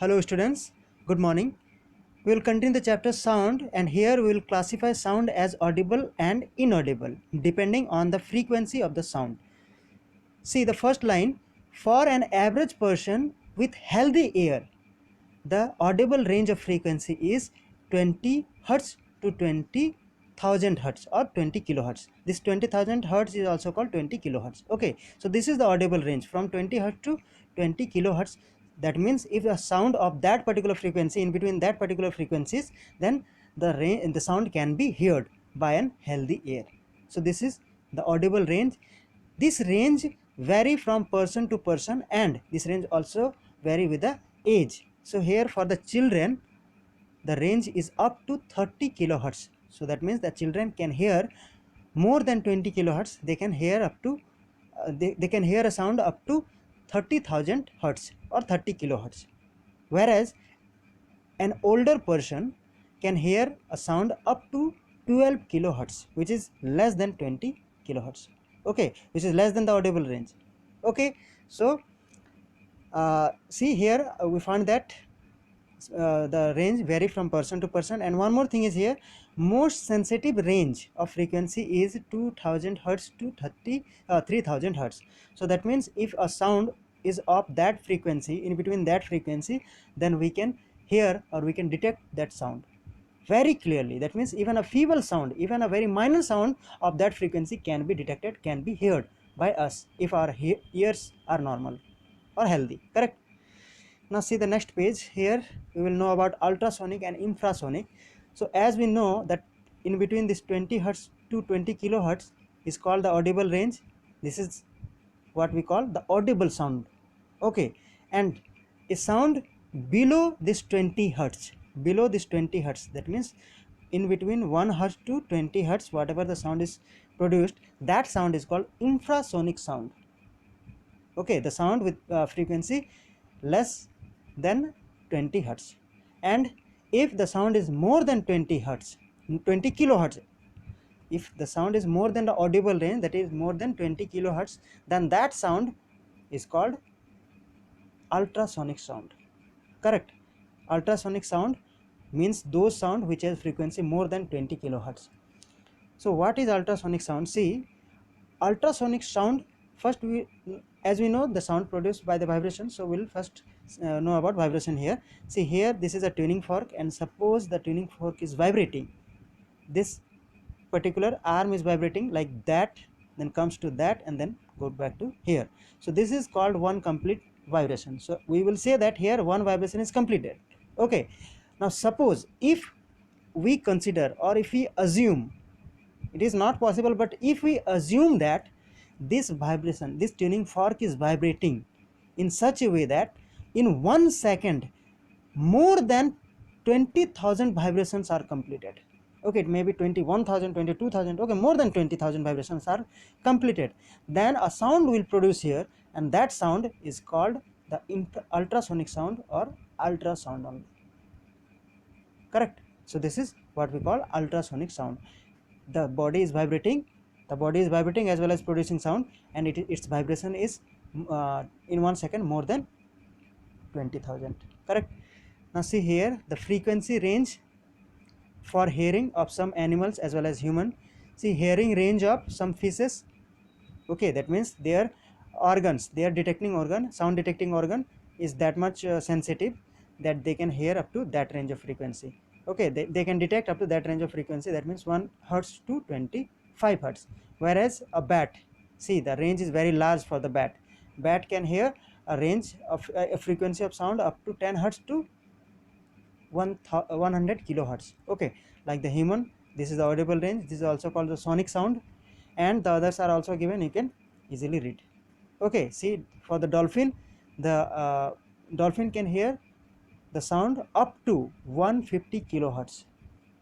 Hello students, good morning. We will continue the chapter sound, and here we will classify sound as audible and inaudible depending on the frequency of the sound. See the first line, for an average person with healthy ear, the audible range of frequency is 20 hertz to 20,000 hertz or 20 kilohertz. This 20,000 hertz is also called 20 kilohertz. Okay, so this is the audible range from 20 hertz to 20 kilohertz. That means if a sound of that particular frequency in between that particular frequencies, then the sound can be heard by an healthy ear. So this is the audible range. This range vary from person to person, and this range also vary with the age. So here for the children, the range is up to 30 kilohertz. So that means the children can hear more than 20 kilohertz. They can hear up to they can hear a sound up to 30,000 hertz or 30 kilohertz. Whereas an older person can hear a sound up to 12 kilohertz, which is less than 20 kilohertz. Okay, which is less than the audible range. Okay, so see here we find that the range vary from person to person. And one more thing is here, most sensitive range of frequency is 2000 hertz to 3000 hertz. So that means if a sound is of that frequency, in between that frequency, then we can hear or we can detect that sound very clearly. That means even a feeble sound, even a very minor sound of that frequency can be detected, can be heard by us if our ears are normal or healthy. Correct? Now see the next page. Here we will know about ultrasonic and infrasonic. So as we know that in between this 20 hertz to 20 kilohertz is called the audible range. This is what we call the audible sound. Okay, and a sound below this 20 hertz, below this 20 hertz, that means in between 1 hertz to 20 hertz, whatever the sound is produced, that sound is called infrasonic sound. Okay, the sound with frequency less than 20 hertz. And if the sound is more than 20 hertz, 20 kilohertz, if the sound is more than the audible range, that is more than 20 kilohertz, then that sound is called ultrasonic sound. Correct? Ultrasonic sound means those sound which has frequency more than 20 kilohertz. So what is ultrasonic sound? See, ultrasonic sound, first we, as we know, the sound produced by the vibration. So we'll first know about vibration here. See here, this is a tuning fork, and suppose the tuning fork is vibrating. This particular arm is vibrating like that, then comes to that, and then go back to here. So this is called one complete vibration. So we will say that here one vibration is completed. Okay, now suppose if we consider or if we assume, it is not possible, but if we assume that this vibration, this tuning fork is vibrating in such a way that in 1 second more than 20,000 vibrations are completed. Okay, it may be 21,000, 22,000, okay, more than 20,000 vibrations are completed, then a sound will produce here, and that sound is called the ultrasonic sound or ultrasound only. Correct? So this is what we call ultrasonic sound. The body is vibrating, as well as producing sound, and its vibration is in 1 second more than 20,000. Correct? Now see here the frequency range for hearing of some animals as well as human. See, hearing range of some fishes, okay, that means their organs, their detecting organ, sound detecting organ is that much sensitive that they can hear up to that range of frequency. Okay, they can detect up to that range of frequency, that means 1 hertz to 25 hertz. Whereas a bat, see, the range is very large for the bat can hear a range of a frequency of sound up to 10 hertz to 100 kilohertz. Okay, like the human, this is the audible range. This is also called the sonic sound, and the others are also given, you can easily read. Okay, see, for the dolphin, the dolphin can hear the sound up to 150 kilohertz,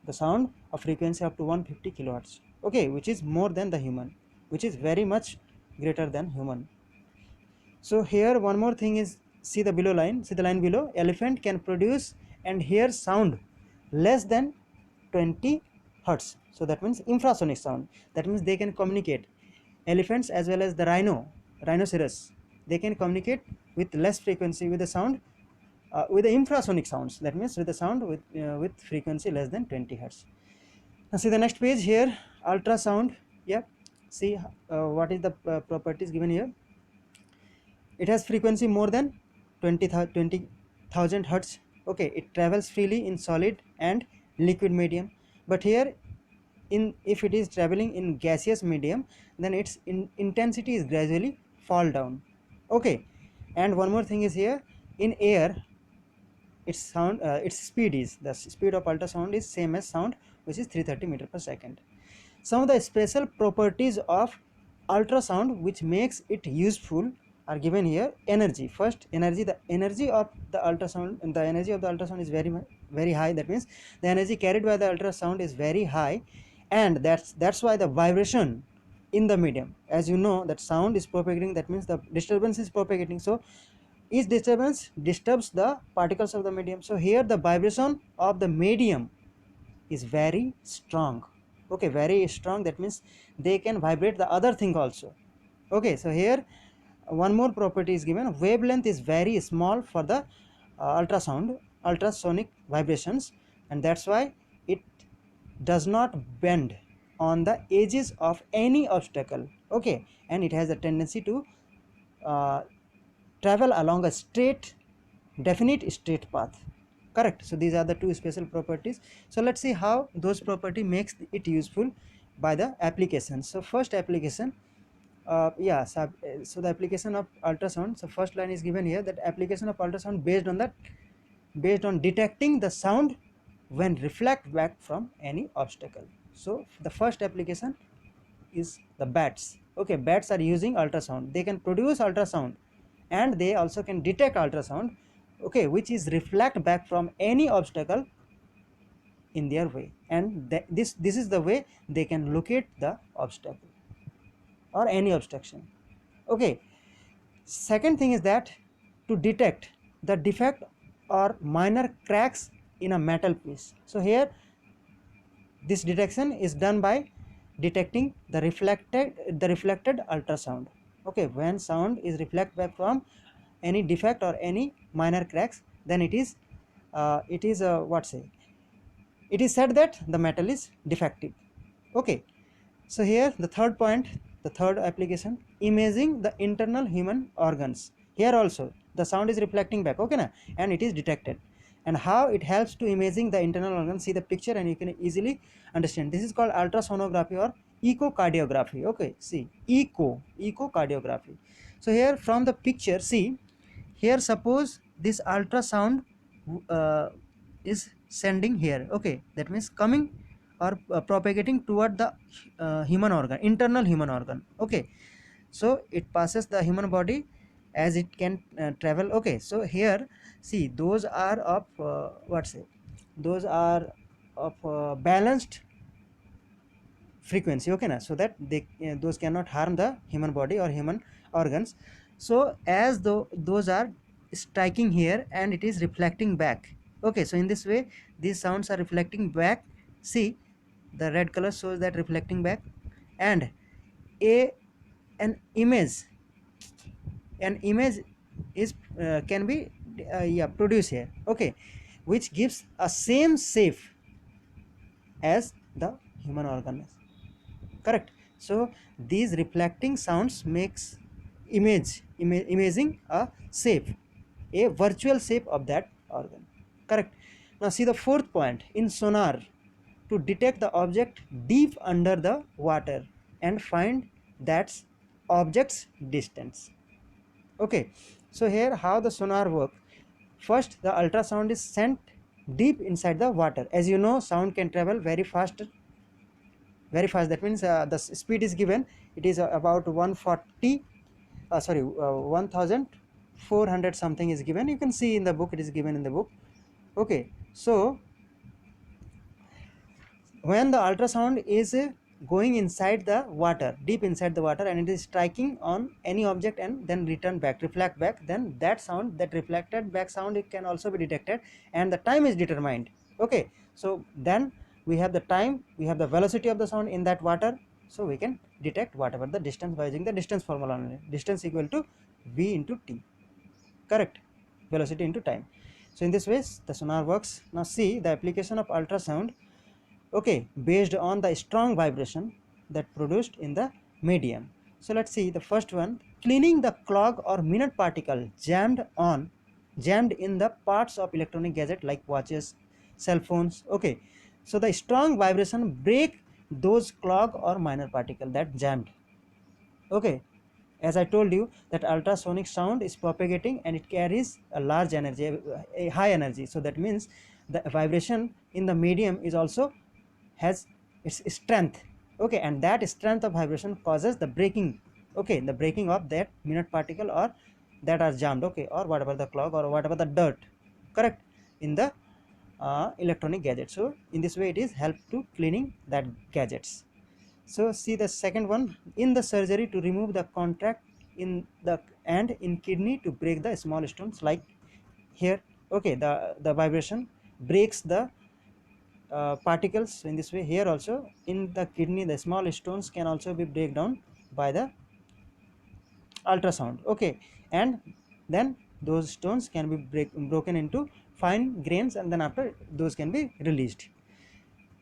the sound of frequency up to 150 kilohertz. Okay, which is more than the human, which is very much greater than human. So here one more thing is, see the below line, see the line below, elephant can produce and hear sound less than 20 hertz. So that means infrasonic sound. That means they can communicate. Elephants as well as the rhinoceros, they can communicate with less frequency with the sound with the infrasonic sounds, that means with the sound with frequency less than 20 hertz. Now see the next page here, ultrasound. Yeah, see what is the properties given here. It has frequency more than 20,000 hertz. Okay, it travels freely in solid and liquid medium, but here in if it is traveling in gaseous medium, then its intensity is gradually fall down. Okay, and one more thing is here, in air its speed is, the speed of ultrasound is same as sound, which is 330 meter per second. Some of the special properties of ultrasound which makes it useful are given here. Energy, first energy, the energy of the ultrasound, and the energy of the ultrasound is very high. That means the energy carried by the ultrasound is very high, and that's why the vibration in the medium, as you know that sound is propagating, that means the disturbance is propagating, so each disturbance disturbs the particles of the medium. So here the vibration of the medium is very strong. Okay, very strong, that means they can vibrate the other thing also. Okay, so here one more property is given, wavelength is very small for the ultrasonic vibrations, and that's why it does not bend on the edges of any obstacle. Okay, and it has a tendency to uh, travel along a definite straight path. Correct. So these are the two special properties. So let's see how those property makes it useful by the application. So first application, so the application of ultrasound. So first line is given here, that application of ultrasound based on detecting the sound when reflect back from any obstacle. So the first application is the bats. Okay, bats are using ultrasound, they can produce ultrasound and they also can detect ultrasound, okay, which is reflect back from any obstacle in their way, and this is the way they can locate the obstacle or any obstruction. Okay, second thing is that to detect the defect or minor cracks in a metal piece. So here this detection is done by detecting the reflected ultrasound. Okay, when sound is reflect back from any defect or any minor cracks, then it is what say, it is said that the metal is defective. Okay, so here the third point, the third application, imaging the internal human organs. Here also the sound is reflecting back, okay na, and it is detected. And how it helps to imaging the internal organs, see the picture and you can easily understand. This is called ultrasonography or echocardiography. Okay, see, echocardiography. So here from the picture, see, here suppose this ultrasound uh, is sending here. Okay, that means coming or propagating toward the human organ, internal human organ. Okay, so it passes the human body as it can travel. Okay, so here see, those are of what say, those are of balanced frequency. Okay na, so that they those cannot harm the human body or human organs. So as though those are striking here and it is reflecting back. Okay, so in this way these sounds are reflecting back. See, the red color shows that reflecting back, and a an image is can be produced here. Okay, which gives a same shape as the human organ. Correct. So these reflecting sounds makes imaging a shape, a virtual shape of that organ. Correct. Now see the fourth point, in sonar, to detect the object deep under the water and find that object's distance. Okay, so here how the sonar work. First the ultrasound is sent deep inside the water. As you know, sound can travel very fast, that means the speed is given, it is about 140 sorry 1400 something is given, you can see in the book, it is given in the book. Okay, so when the ultrasound is going inside the water, deep inside the water, and it is striking on any object and then return back, reflect back, then that sound, that reflected back sound, it can also be detected and the time is determined. Okay, so then we have the time, we have the velocity of the sound in that water, so we can detect whatever the distance by using the distance formula only. Distance equal to v into t. Correct, velocity into time. So in this way the sonar works. Now see the application of ultrasound, okay, based on the strong vibration that produced in the medium. So let's see the first one, cleaning the clog or minute particle jammed in the parts of electronic gadget like watches, cell phones. Okay, so the strong vibration break those clog or minor particle that jammed. Okay, as I told you that ultrasonic sound is propagating and it carries a large energy, a high energy. So that means the vibration in the medium is also has its strength. Okay, and that strength of vibration causes the breaking, okay, the breaking of that minute particle or that are jammed, okay, or whatever the clog or whatever the dirt, correct, in the electronic gadget. So in this way it is help to cleaning that gadgets. So see the second one, in the surgery to remove the contract in the and in kidney to break the small stones like here. Okay, the vibration breaks the particles in this way. Here also in the kidney the small stones can also be break down by the ultrasound. Okay, and then those stones can be broken into fine grains and then after those can be released.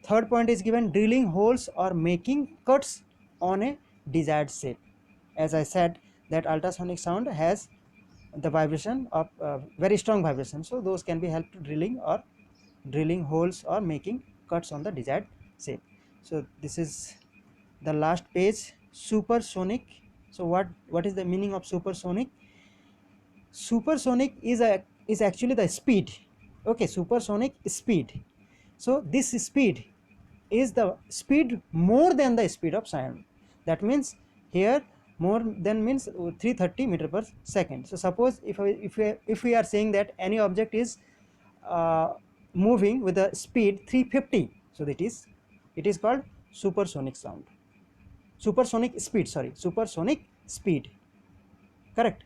Third point is given, drilling holes or making cuts on a desired shape. As I said that ultrasonic sound has the vibration of very strong vibration, so those can be helped to drilling holes or making cuts on the desired shape. So this is the last page, supersonic. So what is the meaning of supersonic? Supersonic is actually the speed. Okay, supersonic speed. So this speed is the speed more than the speed of sound. That means here more than means 330 meter per second. So suppose if we are saying that any object is moving with a speed 350, so it is called supersonic sound. Supersonic speed, sorry, supersonic speed, correct.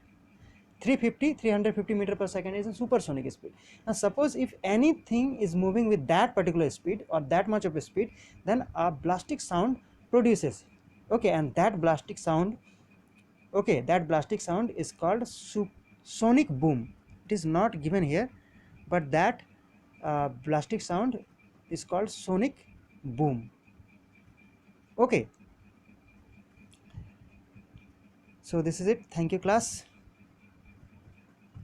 350 meter per second is a supersonic speed. Now suppose if anything is moving with that particular speed or that much of a speed, then a blastic sound produces. Okay, and that blastic sound, okay, that blastic sound is called sonic boom. It is not given here, but that blastic sound is called sonic boom. Okay, so this is it. Thank you, class.